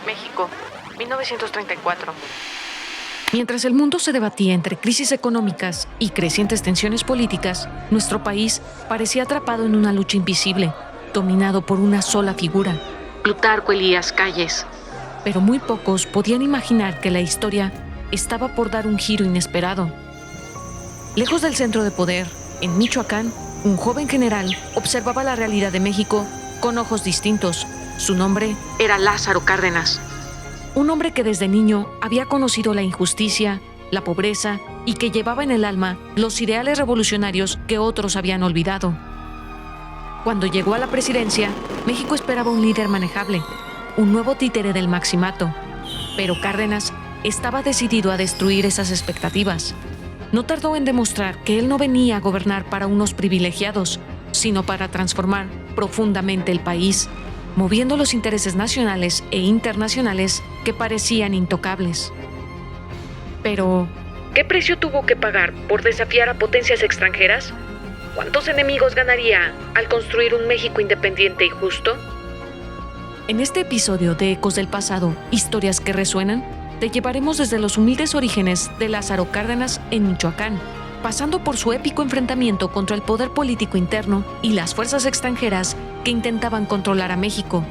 México, 1934. Mientras el mundo se debatía entre crisis económicas y crecientes tensiones políticas, nuestro país parecía atrapado en una lucha invisible, dominado por una sola figura, Plutarco Elías Calles. Pero muy pocos podían imaginar que la historia estaba por dar un giro inesperado. Lejos del centro de poder, en Michoacán, un joven general observaba la realidad de México con ojos distintos. Su nombre era Lázaro Cárdenas. Un hombre que desde niño había conocido la injusticia, la pobreza y que llevaba en el alma los ideales revolucionarios que otros habían olvidado. Cuando llegó a la presidencia, México esperaba un líder manejable, un nuevo títere del maximato. Pero Cárdenas estaba decidido a destruir esas expectativas. No tardó en demostrar que él no venía a gobernar para unos privilegiados, sino para transformar profundamente el país, moviendo los intereses nacionales e internacionales que parecían intocables. Pero, ¿qué precio tuvo que pagar por desafiar a potencias extranjeras? ¿Cuántos enemigos ganaría al construir un México independiente y justo? En este episodio de Ecos del Pasado, historias que resuenan, te llevaremos desde los humildes orígenes de Lázaro Cárdenas en Michoacán, pasando por su épico enfrentamiento contra el poder político interno y las fuerzas extranjeras que intentaban controlar a México.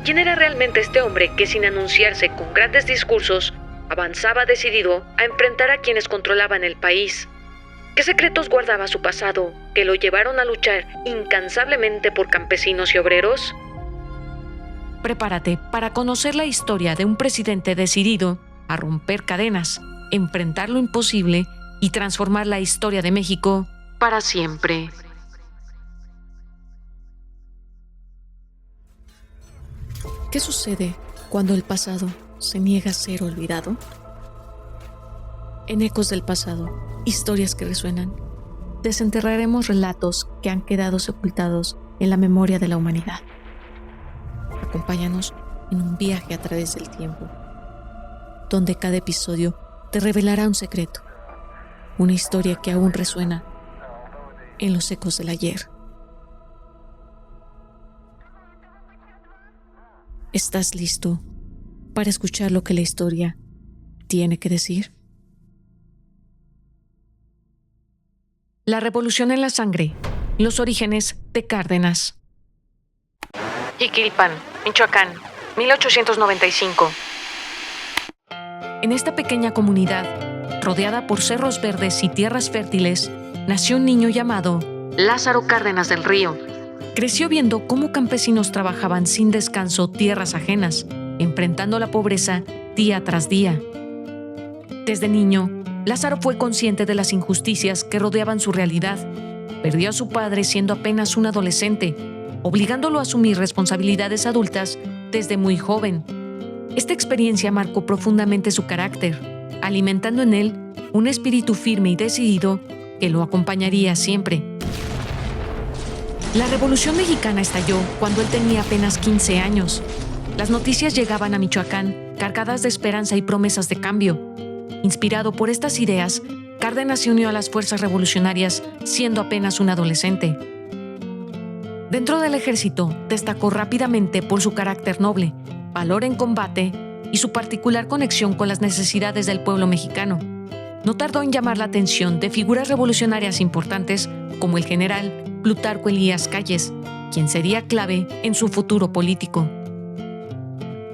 ¿Quién era realmente este hombre que, sin anunciarse con grandes discursos, avanzaba decidido a enfrentar a quienes controlaban el país? ¿Qué secretos guardaba su pasado que lo llevaron a luchar incansablemente por campesinos y obreros? Prepárate para conocer la historia de un presidente decidido a romper cadenas, enfrentar lo imposible y transformar la historia de México para siempre. ¿Qué sucede cuando el pasado se niega a ser olvidado? En Ecos del Pasado, historias que resuenan, desenterraremos relatos que han quedado sepultados en la memoria de la humanidad. Acompáñanos en un viaje a través del tiempo, donde cada episodio te revelará un secreto, una historia que aún resuena en los ecos del ayer. ¿Estás listo para escuchar lo que la historia tiene que decir? La revolución en la sangre, los orígenes de Cárdenas. Jiquilpan, Michoacán, 1895. En esta pequeña comunidad, rodeada por cerros verdes y tierras fértiles, nació un niño llamado Lázaro Cárdenas del Río. Creció viendo cómo campesinos trabajaban sin descanso tierras ajenas, enfrentando la pobreza día tras día. Desde niño, Lázaro fue consciente de las injusticias que rodeaban su realidad. Perdió a su padre siendo apenas un adolescente, obligándolo a asumir responsabilidades adultas desde muy joven. Esta experiencia marcó profundamente su carácter, alimentando en él un espíritu firme y decidido que lo acompañaría siempre. La Revolución Mexicana estalló cuando él tenía apenas 15 años. Las noticias llegaban a Michoacán cargadas de esperanza y promesas de cambio. Inspirado por estas ideas, Cárdenas se unió a las fuerzas revolucionarias siendo apenas un adolescente. Dentro del ejército, destacó rápidamente por su carácter noble, valor en combate y su particular conexión con las necesidades del pueblo mexicano. No tardó en llamar la atención de figuras revolucionarias importantes como el general Plutarco Elías Calles, quien sería clave en su futuro político.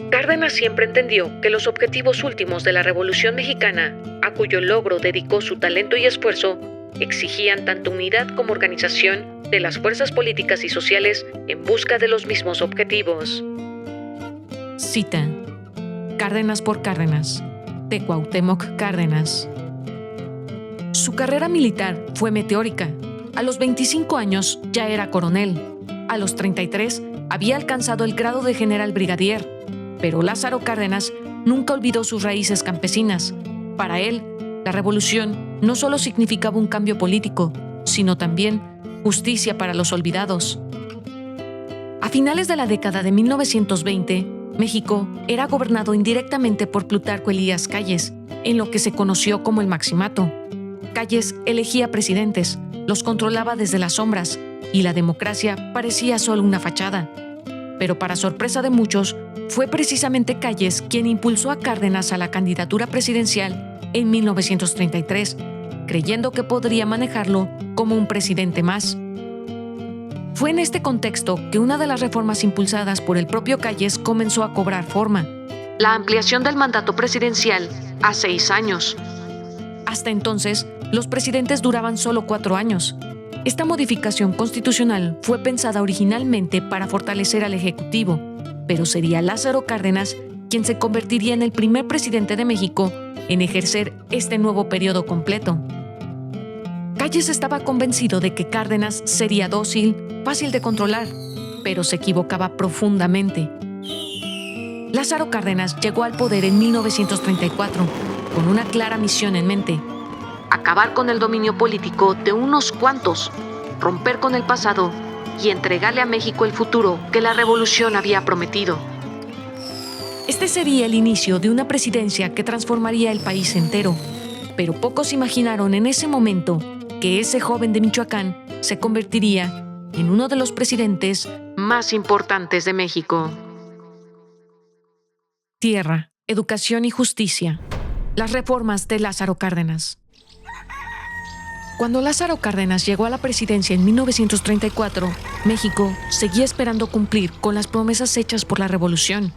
Cárdenas siempre entendió que los objetivos últimos de la Revolución Mexicana, a cuyo logro dedicó su talento y esfuerzo, exigían tanto unidad como organización de las fuerzas políticas y sociales en busca de los mismos objetivos. Cita: Cárdenas por Cárdenas, de Cuauhtémoc Cárdenas. Su carrera militar fue meteórica. A los 25 años ya era coronel. A los 33 había alcanzado el grado de general brigadier. Pero Lázaro Cárdenas nunca olvidó sus raíces campesinas. Para él, la revolución no solo significaba un cambio político, sino también justicia para los olvidados. A finales de la década de 1920, México era gobernado indirectamente por Plutarco Elías Calles, en lo que se conoció como el Maximato. Calles elegía presidentes, los controlaba desde las sombras, y la democracia parecía solo una fachada. Pero para sorpresa de muchos, fue precisamente Calles quien impulsó a Cárdenas a la candidatura presidencial en 1933, creyendo que podría manejarlo como un presidente más. Fue en este contexto que una de las reformas impulsadas por el propio Calles comenzó a cobrar forma: la ampliación del mandato presidencial a 6 años. Hasta entonces, los presidentes duraban solo 4 años. Esta modificación constitucional fue pensada originalmente para fortalecer al Ejecutivo, pero sería Lázaro Cárdenas quien se convertiría en el primer presidente de México en ejercer este nuevo periodo completo. Calles estaba convencido de que Cárdenas sería dócil, fácil de controlar, pero se equivocaba profundamente. Lázaro Cárdenas llegó al poder en 1934 con una clara misión en mente: acabar con el dominio político de unos cuantos, romper con el pasado y entregarle a México el futuro que la revolución había prometido. Este sería el inicio de una presidencia que transformaría el país entero, pero pocos imaginaron en ese momento que ese joven de Michoacán se convertiría en uno de los presidentes más importantes de México. Tierra, educación y justicia. Las reformas de Lázaro Cárdenas. Cuando Lázaro Cárdenas llegó a la presidencia en 1934, México seguía esperando cumplir con las promesas hechas por la revolución.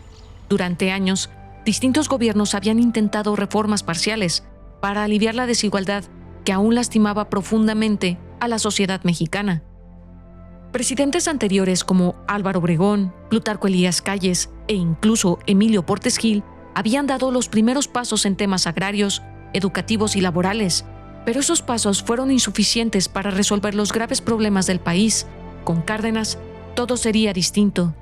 Durante años, distintos gobiernos habían intentado reformas parciales para aliviar la desigualdad que aún lastimaba profundamente a la sociedad mexicana. Presidentes anteriores como Álvaro Obregón, Plutarco Elías Calles e incluso Emilio Portes Gil habían dado los primeros pasos en temas agrarios, educativos y laborales, pero esos pasos fueron insuficientes para resolver los graves problemas del país. Con Cárdenas, todo sería distinto.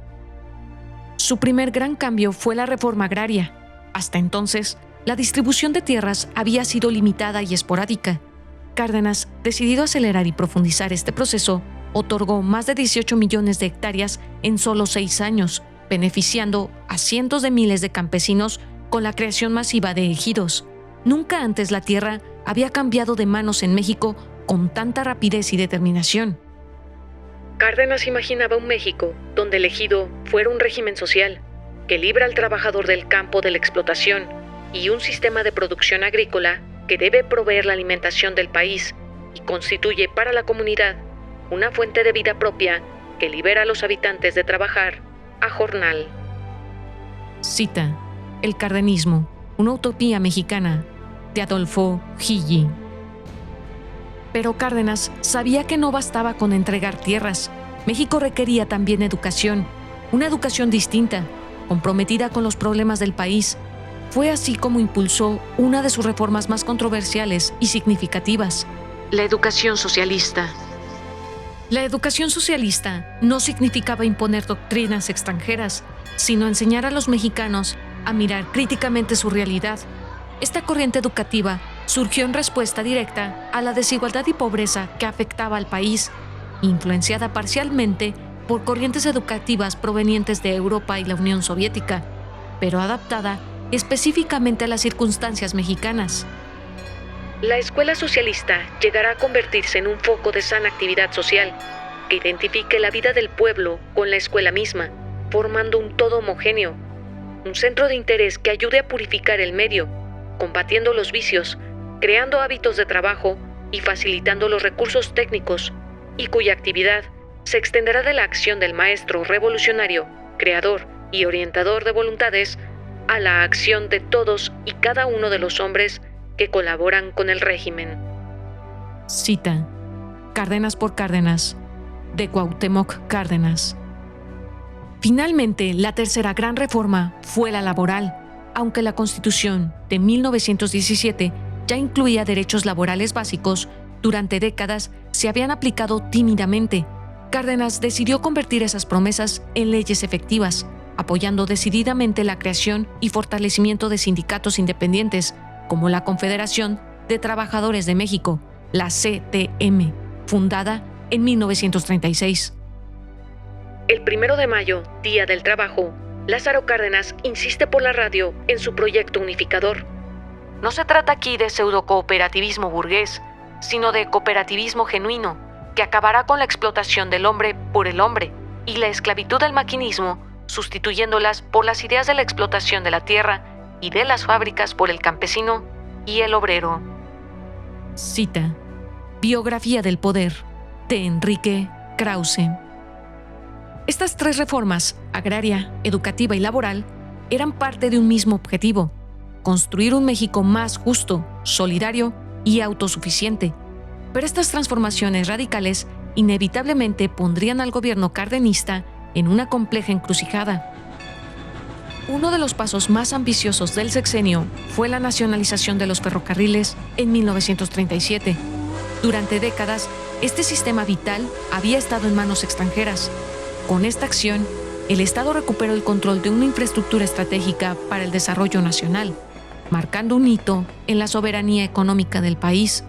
Su primer gran cambio fue la reforma agraria. Hasta entonces, la distribución de tierras había sido limitada y esporádica. Cárdenas, decidido a acelerar y profundizar este proceso, otorgó más de 18 millones de hectáreas en solo 6 años, beneficiando a cientos de miles de campesinos con la creación masiva de ejidos. Nunca antes la tierra había cambiado de manos en México con tanta rapidez y determinación. Cárdenas imaginaba un México donde el ejido fuera un régimen social que libra al trabajador del campo de la explotación y un sistema de producción agrícola que debe proveer la alimentación del país y constituye para la comunidad una fuente de vida propia que libera a los habitantes de trabajar a jornal. Cita: El cardenismo, una utopía mexicana, de Adolfo Gili. Pero Cárdenas sabía que no bastaba con entregar tierras. México requería también educación, una educación distinta, comprometida con los problemas del país. Fue así como impulsó una de sus reformas más controversiales y significativas: la educación socialista. La educación socialista no significaba imponer doctrinas extranjeras, sino enseñar a los mexicanos a mirar críticamente su realidad. Esta corriente educativa surgió en respuesta directa a la desigualdad y pobreza que afectaba al país, influenciada parcialmente por corrientes educativas provenientes de Europa y la Unión Soviética, pero adaptada específicamente a las circunstancias mexicanas. La escuela socialista llegará a convertirse en un foco de sana actividad social que identifique la vida del pueblo con la escuela misma, formando un todo homogéneo, un centro de interés que ayude a purificar el medio, combatiendo los vicios, creando hábitos de trabajo y facilitando los recursos técnicos, y cuya actividad se extenderá de la acción del maestro revolucionario, creador y orientador de voluntades, a la acción de todos y cada uno de los hombres que colaboran con el régimen. Cita: Cárdenas por Cárdenas, de Cuauhtémoc Cárdenas. Finalmente, la tercera gran reforma fue la laboral. Aunque la Constitución de 1917 ya incluía derechos laborales básicos, durante décadas se habían aplicado tímidamente. Cárdenas decidió convertir esas promesas en leyes efectivas, apoyando decididamente la creación y fortalecimiento de sindicatos independientes, como la Confederación de Trabajadores de México, la CTM, fundada en 1936. El 1 de mayo, Día del Trabajo, Lázaro Cárdenas insiste por la radio en su proyecto unificador. No se trata aquí de pseudocooperativismo burgués, sino de cooperativismo genuino, que acabará con la explotación del hombre por el hombre y la esclavitud del maquinismo sustituyéndolas por las ideas de la explotación de la tierra y de las fábricas por el campesino y el obrero. Cita: Biografía del poder, de Enrique Krause. Estas tres reformas, agraria, educativa y laboral, eran parte de un mismo objetivo: construir un México más justo, solidario y autosuficiente. Pero estas transformaciones radicales inevitablemente pondrían al gobierno cardenista en una compleja encrucijada. Uno de los pasos más ambiciosos del sexenio fue la nacionalización de los ferrocarriles en 1937. Durante décadas, este sistema vital había estado en manos extranjeras. Con esta acción, el Estado recuperó el control de una infraestructura estratégica para el desarrollo nacional, marcando un hito en la soberanía económica del país.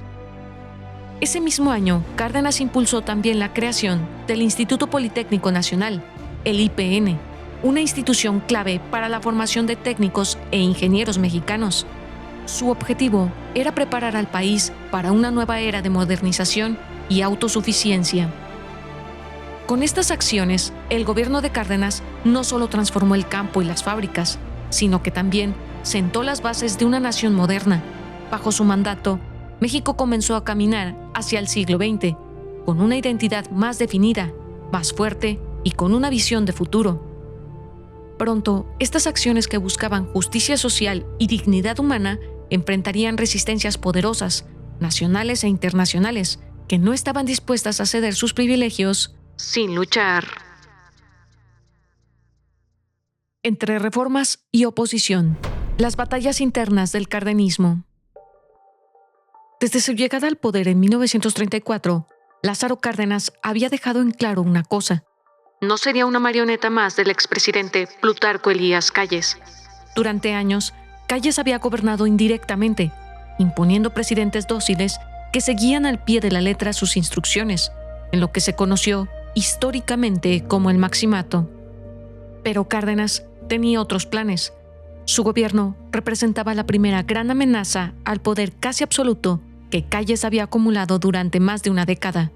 Ese mismo año, Cárdenas impulsó también la creación del Instituto Politécnico Nacional, el IPN, una institución clave para la formación de técnicos e ingenieros mexicanos. Su objetivo era preparar al país para una nueva era de modernización y autosuficiencia. Con estas acciones, el gobierno de Cárdenas no solo transformó el campo y las fábricas, sino que también sentó las bases de una nación moderna. Bajo su mandato, México comenzó a caminar hacia el siglo XX, con una identidad más definida, más fuerte y con una visión de futuro. Pronto, estas acciones que buscaban justicia social y dignidad humana enfrentarían resistencias poderosas, nacionales e internacionales, que no estaban dispuestas a ceder sus privilegios sin luchar. Entre reformas y oposición, las batallas internas del cardenismo. Desde su llegada al poder en 1934, Lázaro Cárdenas había dejado en claro una cosa: no sería una marioneta más del expresidente Plutarco Elías Calles. Durante años, Calles había gobernado indirectamente, imponiendo presidentes dóciles que seguían al pie de la letra sus instrucciones, en lo que se conoció históricamente como el Maximato. Pero Cárdenas tenía otros planes. Su gobierno representaba la primera gran amenaza al poder casi absoluto que Calles había acumulado durante más de una década.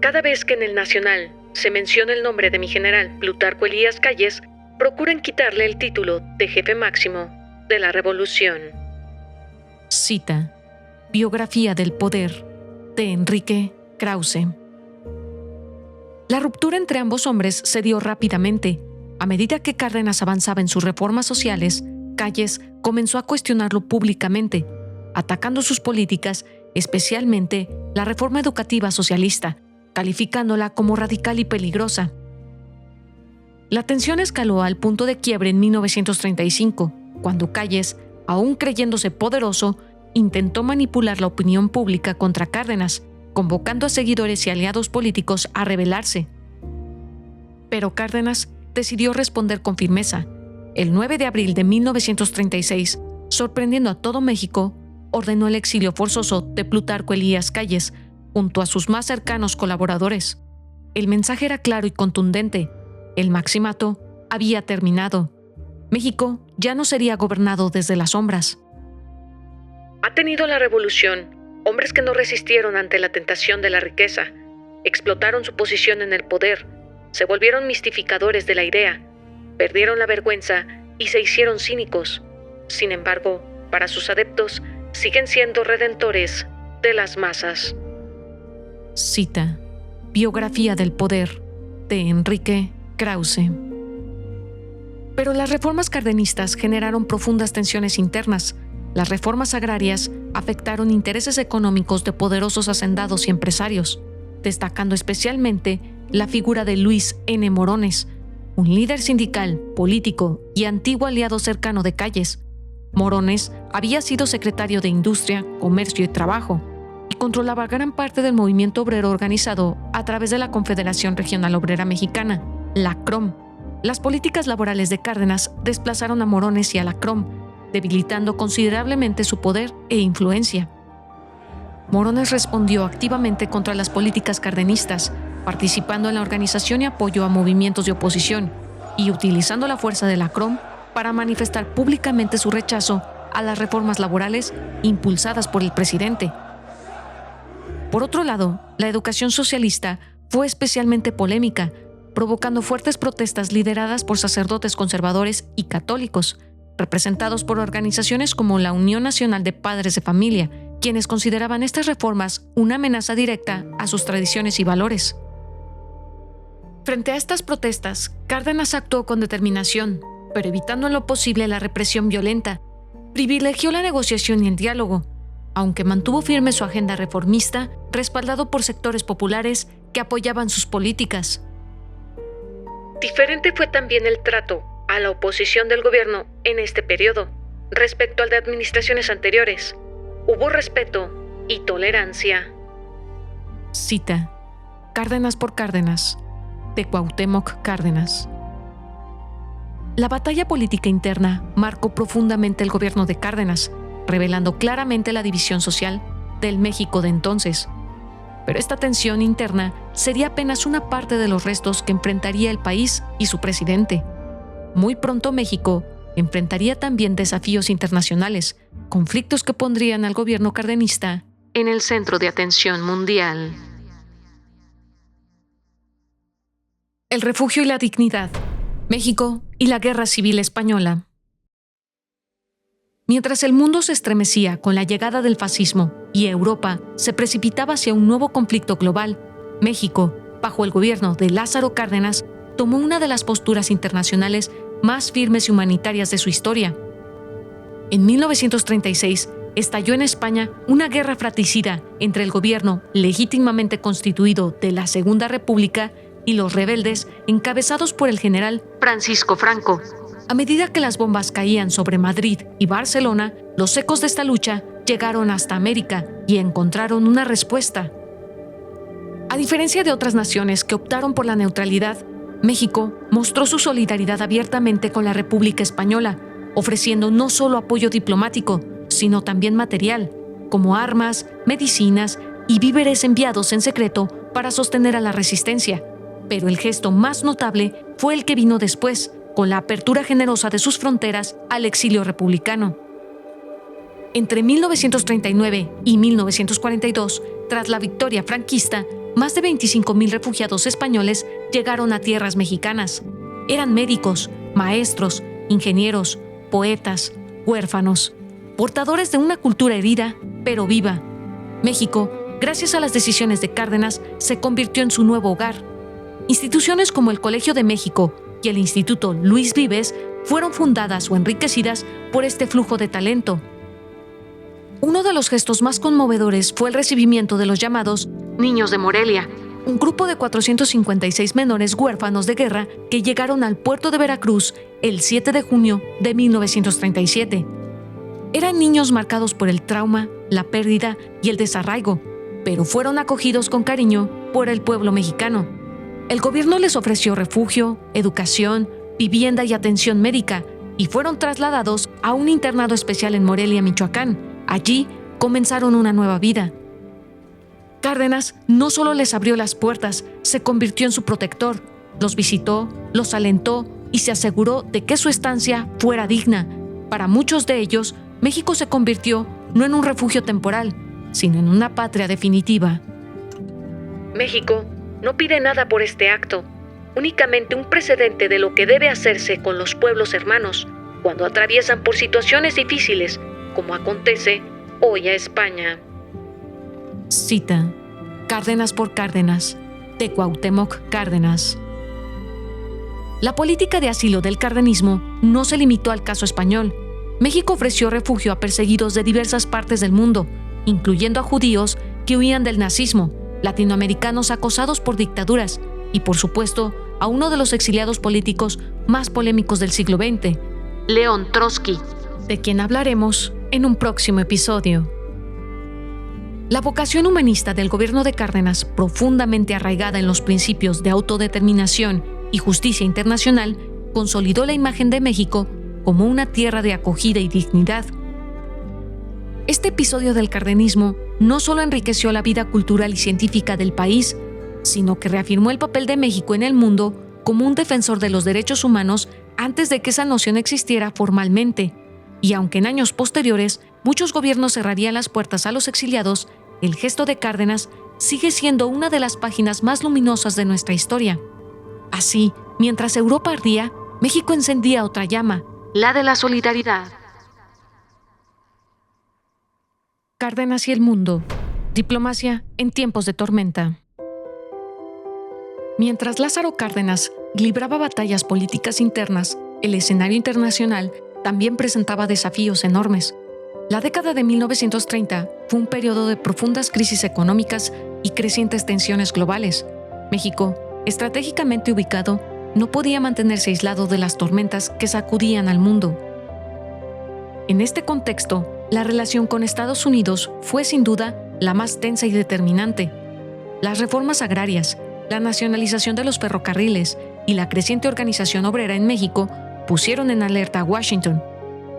Cada vez que en el Nacional se menciona el nombre de mi general Plutarco Elías Calles, procuran quitarle el título de jefe máximo de la revolución. Cita: Biografía del poder, de Enrique Krause. La ruptura entre ambos hombres se dio rápidamente. A medida que Cárdenas avanzaba en sus reformas sociales, Calles comenzó a cuestionarlo públicamente, atacando sus políticas, especialmente la reforma educativa socialista, calificándola como radical y peligrosa. La tensión escaló al punto de quiebre en 1935, cuando Calles, aún creyéndose poderoso, intentó manipular la opinión pública contra Cárdenas, convocando a seguidores y aliados políticos a rebelarse. Pero Cárdenas decidió responder con firmeza. El 9 de abril de 1936, sorprendiendo a todo México, ordenó el exilio forzoso de Plutarco Elías Calles junto a sus más cercanos colaboradores. El mensaje era claro y contundente: el Maximato había terminado. México ya no sería gobernado desde las sombras. Ha tenido la revolución hombres que no resistieron ante la tentación de la riqueza, explotaron su posición en el poder, se volvieron mistificadores de la idea, perdieron la vergüenza y se hicieron cínicos. Sin embargo, para sus adeptos, siguen siendo redentores de las masas. Cita: Biografía del poder, de Enrique Krause. Pero las reformas cardenistas generaron profundas tensiones internas. Las reformas agrarias afectaron intereses económicos de poderosos hacendados y empresarios, destacando especialmente la figura de Luis N. Morones, un líder sindical, político y antiguo aliado cercano de Calles. Morones había sido secretario de Industria, Comercio y Trabajo y controlaba gran parte del movimiento obrero organizado a través de la Confederación Regional Obrera Mexicana, la CROM. Las políticas laborales de Cárdenas desplazaron a Morones y a la CROM, debilitando considerablemente su poder e influencia. Morones respondió activamente contra las políticas cardenistas, participando en la organización y apoyo a movimientos de oposición y utilizando la fuerza de la CROM para manifestar públicamente su rechazo a las reformas laborales impulsadas por el presidente. Por otro lado, la educación socialista fue especialmente polémica, provocando fuertes protestas lideradas por sacerdotes conservadores y católicos, representados por organizaciones como la Unión Nacional de Padres de Familia, quienes consideraban estas reformas una amenaza directa a sus tradiciones y valores. Frente a estas protestas, Cárdenas actuó con determinación, pero evitando en lo posible la represión violenta. Privilegió la negociación y el diálogo, aunque mantuvo firme su agenda reformista, respaldado por sectores populares que apoyaban sus políticas. Diferente fue también el trato a la oposición del gobierno en este periodo, respecto al de administraciones anteriores. Hubo respeto y tolerancia. Cita: Cárdenas por Cárdenas, de Cuauhtémoc Cárdenas. La batalla política interna marcó profundamente el gobierno de Cárdenas, revelando claramente la división social del México de entonces. Pero esta tensión interna sería apenas una parte de los restos que enfrentaría el país y su presidente. Muy pronto México enfrentaría también desafíos internacionales, conflictos que pondrían al gobierno cardenista en el centro de atención mundial. El refugio y la dignidad. México y la Guerra Civil Española. Mientras el mundo se estremecía con la llegada del fascismo y Europa se precipitaba hacia un nuevo conflicto global, México, bajo el gobierno de Lázaro Cárdenas, tomó una de las posturas internacionales más firmes y humanitarias de su historia. En 1936 estalló en España una guerra fratricida entre el gobierno legítimamente constituido de la Segunda República y los rebeldes encabezados por el general Francisco Franco. A medida que las bombas caían sobre Madrid y Barcelona, los ecos de esta lucha llegaron hasta América y encontraron una respuesta. A diferencia de otras naciones que optaron por la neutralidad, México mostró su solidaridad abiertamente con la República Española, ofreciendo no solo apoyo diplomático, sino también material, como armas, medicinas y víveres enviados en secreto para sostener a la resistencia. Pero el gesto más notable fue el que vino después, con la apertura generosa de sus fronteras al exilio republicano. Entre 1939 y 1942, tras la victoria franquista, más de 25,000 refugiados españoles llegaron a tierras mexicanas. Eran médicos, maestros, ingenieros, poetas, huérfanos, portadores de una cultura herida, pero viva. México, gracias a las decisiones de Cárdenas, se convirtió en su nuevo hogar. Instituciones como el Colegio de México y el Instituto Luis Vives fueron fundadas o enriquecidas por este flujo de talento. Uno de los gestos más conmovedores fue el recibimiento de los llamados Niños de Morelia, un grupo de 456 menores huérfanos de guerra que llegaron al puerto de Veracruz el 7 de junio de 1937. Eran niños marcados por el trauma, la pérdida y el desarraigo, pero fueron acogidos con cariño por el pueblo mexicano. El gobierno les ofreció refugio, educación, vivienda y atención médica, y fueron trasladados a un internado especial en Morelia, Michoacán. Allí comenzaron una nueva vida. Cárdenas no solo les abrió las puertas, se convirtió en su protector, los visitó, los alentó y se aseguró de que su estancia fuera digna. Para muchos de ellos, México se convirtió no en un refugio temporal, sino en una patria definitiva. México no pide nada por este acto, únicamente un precedente de lo que debe hacerse con los pueblos hermanos cuando atraviesan por situaciones difíciles, como acontece hoy a España. Cita: Cárdenas por Cárdenas, de Cuauhtémoc Cárdenas. La política de asilo del cardenismo no se limitó al caso español. México ofreció refugio a perseguidos de diversas partes del mundo, incluyendo a judíos que huían del nazismo, latinoamericanos acosados por dictaduras y, por supuesto, a uno de los exiliados políticos más polémicos del siglo XX, León Trotsky, de quien hablaremos en un próximo episodio. La vocación humanista del gobierno de Cárdenas, profundamente arraigada en los principios de autodeterminación y justicia internacional, consolidó la imagen de México como una tierra de acogida y dignidad. Este episodio del cardenismo no solo enriqueció la vida cultural y científica del país, sino que reafirmó el papel de México en el mundo como un defensor de los derechos humanos antes de que esa noción existiera formalmente. Y aunque en años posteriores muchos gobiernos cerrarían las puertas a los exiliados, el gesto de Cárdenas sigue siendo una de las páginas más luminosas de nuestra historia. Así, mientras Europa ardía, México encendía otra llama, la de la solidaridad. Cárdenas y el mundo. Diplomacia en tiempos de tormenta. Mientras Lázaro Cárdenas libraba batallas políticas internas, el escenario internacional también presentaba desafíos enormes. La década de 1930 fue un periodo de profundas crisis económicas y crecientes tensiones globales. México, estratégicamente ubicado, no podía mantenerse aislado de las tormentas que sacudían al mundo. En este contexto, la relación con Estados Unidos fue sin duda la más tensa y determinante. Las reformas agrarias, la nacionalización de los ferrocarriles y la creciente organización obrera en México pusieron en alerta a Washington.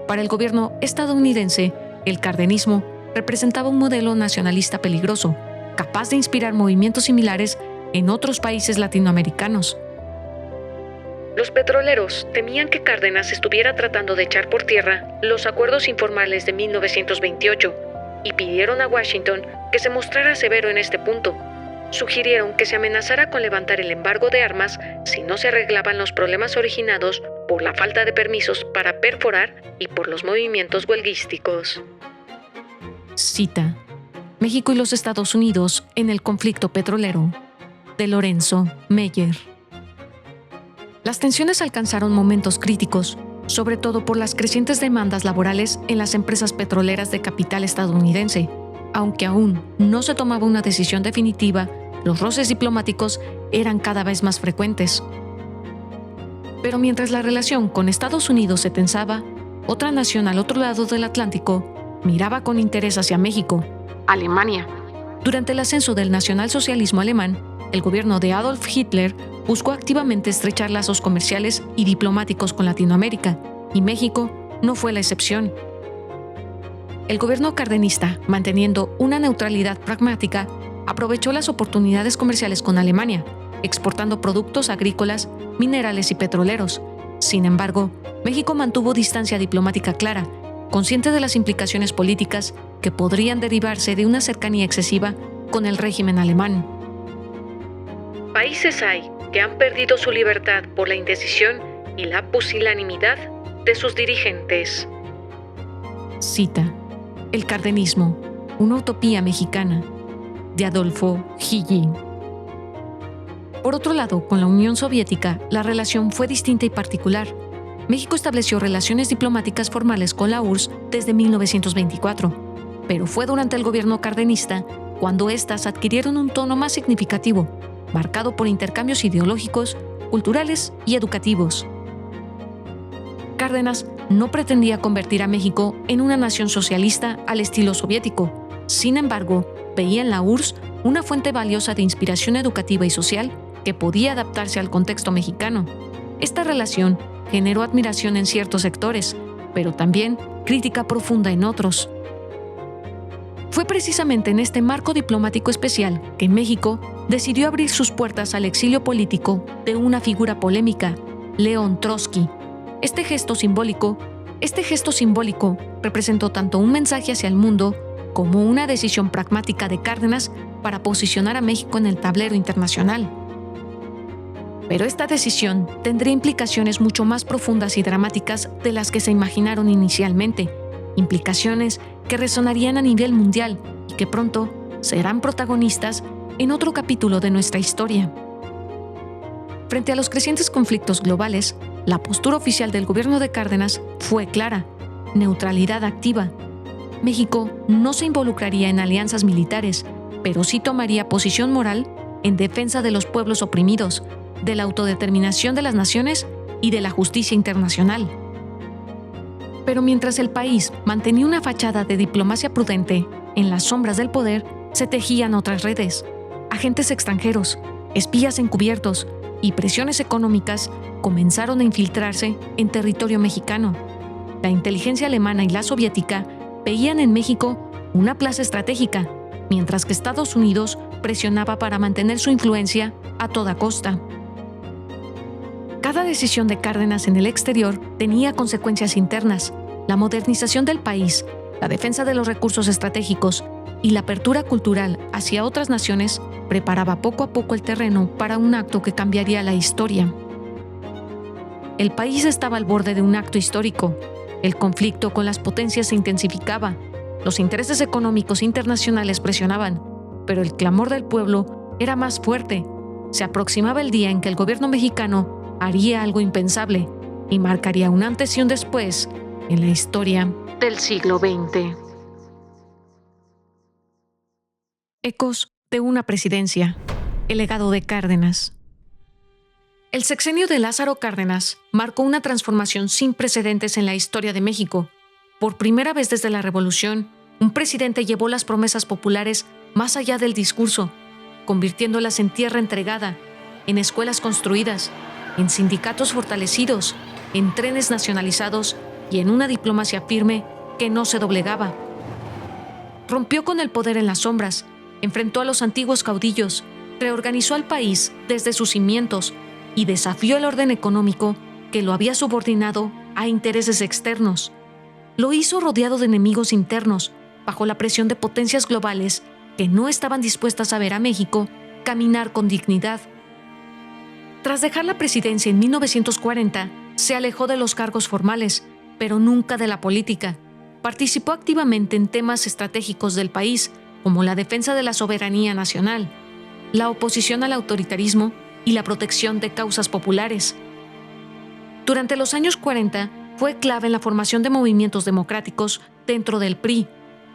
Para el gobierno estadounidense, el cardenismo representaba un modelo nacionalista peligroso, capaz de inspirar movimientos similares en otros países latinoamericanos. Los petroleros temían que Cárdenas estuviera tratando de echar por tierra los acuerdos informales de 1928 y pidieron a Washington que se mostrara severo en este punto. Sugirieron que se amenazara con levantar el embargo de armas si no se arreglaban los problemas originados por la falta de permisos para perforar y por los movimientos huelguísticos. Cita: México y los Estados Unidos en el conflicto petrolero, de Lorenzo Meyer. Las tensiones alcanzaron momentos críticos, sobre todo por las crecientes demandas laborales en las empresas petroleras de capital estadounidense. Aunque aún no se tomaba una decisión definitiva, los roces diplomáticos eran cada vez más frecuentes. Pero mientras la relación con Estados Unidos se tensaba, otra nación al otro lado del Atlántico miraba con interés hacia México: Alemania. Durante el ascenso del nacionalsocialismo alemán, el gobierno de Adolf Hitler buscó activamente estrechar lazos comerciales y diplomáticos con Latinoamérica, y México no fue la excepción. El gobierno cardenista, manteniendo una neutralidad pragmática, aprovechó las oportunidades comerciales con Alemania, exportando productos agrícolas, minerales y petroleros. Sin embargo, México mantuvo distancia diplomática clara, consciente de las implicaciones políticas que podrían derivarse de una cercanía excesiva con el régimen alemán. Países hay que han perdido su libertad por la indecisión y la pusilanimidad de sus dirigentes. Cita: El cardenismo, una utopía mexicana, de Adolfo Gili. Por otro lado, con la Unión Soviética, la relación fue distinta y particular. México estableció relaciones diplomáticas formales con la URSS desde 1924, pero fue durante el gobierno cardenista cuando éstas adquirieron un tono más significativo, marcado por intercambios ideológicos, culturales y educativos. Cárdenas no pretendía convertir a México en una nación socialista al estilo soviético. Sin embargo, veía en la URSS una fuente valiosa de inspiración educativa y social que podía adaptarse al contexto mexicano. Esta relación generó admiración en ciertos sectores, pero también crítica profunda en otros. Fue precisamente en este marco diplomático especial que México decidió abrir sus puertas al exilio político de una figura polémica, León Trotsky. Este gesto simbólico representó tanto un mensaje hacia el mundo como una decisión pragmática de Cárdenas para posicionar a México en el tablero internacional. Pero esta decisión tendría implicaciones mucho más profundas y dramáticas de las que se imaginaron inicialmente, implicaciones que resonarían a nivel mundial y que pronto serán protagonistas en otro capítulo de nuestra historia. Frente a los crecientes conflictos globales, la postura oficial del gobierno de Cárdenas fue clara: neutralidad activa. México no se involucraría en alianzas militares, pero sí tomaría posición moral en defensa de los pueblos oprimidos, de la autodeterminación de las naciones y de la justicia internacional. Pero mientras el país mantenía una fachada de diplomacia prudente, en las sombras del poder se tejían otras redes: agentes extranjeros, espías encubiertos y presiones económicas comenzaron a infiltrarse en territorio mexicano. La inteligencia alemana y la soviética veían en México una plaza estratégica, mientras que Estados Unidos presionaba para mantener su influencia a toda costa. Cada decisión de Cárdenas en el exterior tenía consecuencias internas: la modernización del país, la defensa de los recursos estratégicos y la apertura cultural hacia otras naciones preparaba poco a poco el terreno para un acto que cambiaría la historia. El país estaba al borde de un acto histórico. El conflicto con las potencias se intensificaba. Los intereses económicos internacionales presionaban, pero el clamor del pueblo era más fuerte. Se aproximaba el día en que el gobierno mexicano haría algo impensable y marcaría un antes y un después en la historia del siglo XX. Ecos de una presidencia. El legado de Cárdenas. El sexenio de Lázaro Cárdenas marcó una transformación sin precedentes en la historia de México. Por primera vez desde la Revolución, un presidente llevó las promesas populares más allá del discurso, convirtiéndolas en tierra entregada, en escuelas construidas, en sindicatos fortalecidos, en trenes nacionalizados y en una diplomacia firme que no se doblegaba. Rompió con el poder en las sombras, enfrentó a los antiguos caudillos, reorganizó al país desde sus cimientos y desafió el orden económico que lo había subordinado a intereses externos. Lo hizo rodeado de enemigos internos, bajo la presión de potencias globales que no estaban dispuestas a ver a México caminar con dignidad. Tras dejar la presidencia en 1940, se alejó de los cargos formales, pero nunca de la política. Participó activamente en temas estratégicos del país, como la defensa de la soberanía nacional, la oposición al autoritarismo y la protección de causas populares. Durante los años 40, fue clave en la formación de movimientos democráticos dentro del PRI,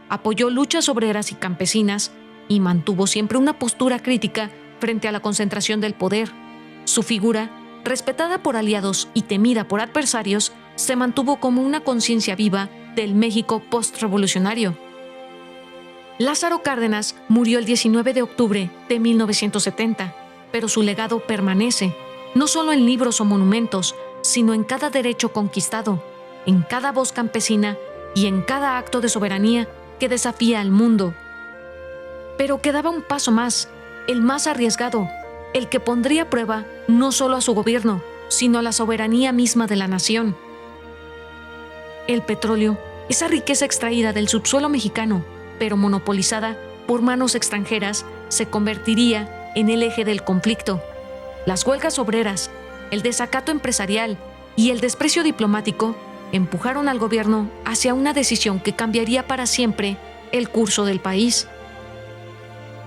apoyó luchas obreras y campesinas y mantuvo siempre una postura crítica frente a la concentración del poder. Su figura, respetada por aliados y temida por adversarios, se mantuvo como una conciencia viva del México postrevolucionario. Lázaro Cárdenas murió el 19 de octubre de 1970, pero su legado permanece, no solo en libros o monumentos, sino en cada derecho conquistado, en cada voz campesina y en cada acto de soberanía que desafía al mundo. Pero quedaba un paso más, el más arriesgado, el que pondría a prueba no solo a su gobierno, sino a la soberanía misma de la nación. El petróleo, esa riqueza extraída del subsuelo mexicano, pero monopolizada por manos extranjeras, se convertiría en el eje del conflicto. Las huelgas obreras, el desacato empresarial y el desprecio diplomático empujaron al gobierno hacia una decisión que cambiaría para siempre el curso del país.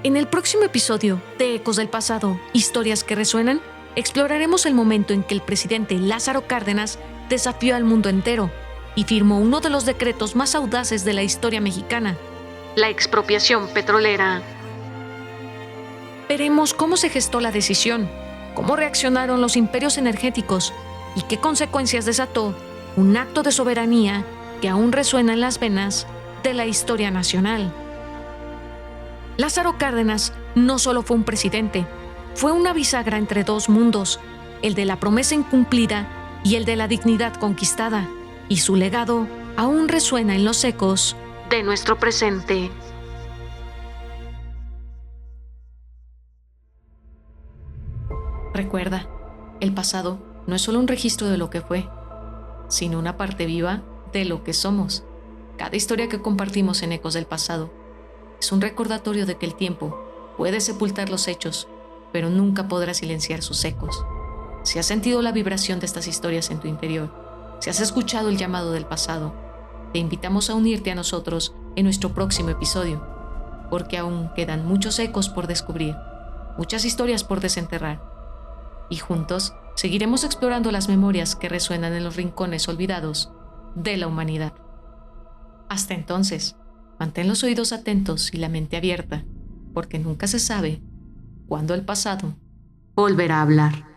En el próximo episodio de Ecos del Pasado, Historias que Resuenan, exploraremos el momento en que el presidente Lázaro Cárdenas desafió al mundo entero y firmó uno de los decretos más audaces de la historia mexicana, la expropiación petrolera. Veremos cómo se gestó la decisión, cómo reaccionaron los imperios energéticos y qué consecuencias desató un acto de soberanía que aún resuena en las venas de la historia nacional. Lázaro Cárdenas no solo fue un presidente, fue una bisagra entre dos mundos, el de la promesa incumplida y el de la dignidad conquistada, y su legado aún resuena en los ecos de nuestro presente. Recuerda, el pasado no es solo un registro de lo que fue, sino una parte viva de lo que somos. Cada historia que compartimos en Ecos del Pasado es un recordatorio de que el tiempo puede sepultar los hechos, pero nunca podrá silenciar sus ecos. Si has sentido la vibración de estas historias en tu interior, si has escuchado el llamado del pasado, te invitamos a unirte a nosotros en nuestro próximo episodio, porque aún quedan muchos ecos por descubrir, muchas historias por desenterrar, y juntos seguiremos explorando las memorias que resuenan en los rincones olvidados de la humanidad. Hasta entonces, mantén los oídos atentos y la mente abierta, porque nunca se sabe cuándo el pasado volverá a hablar.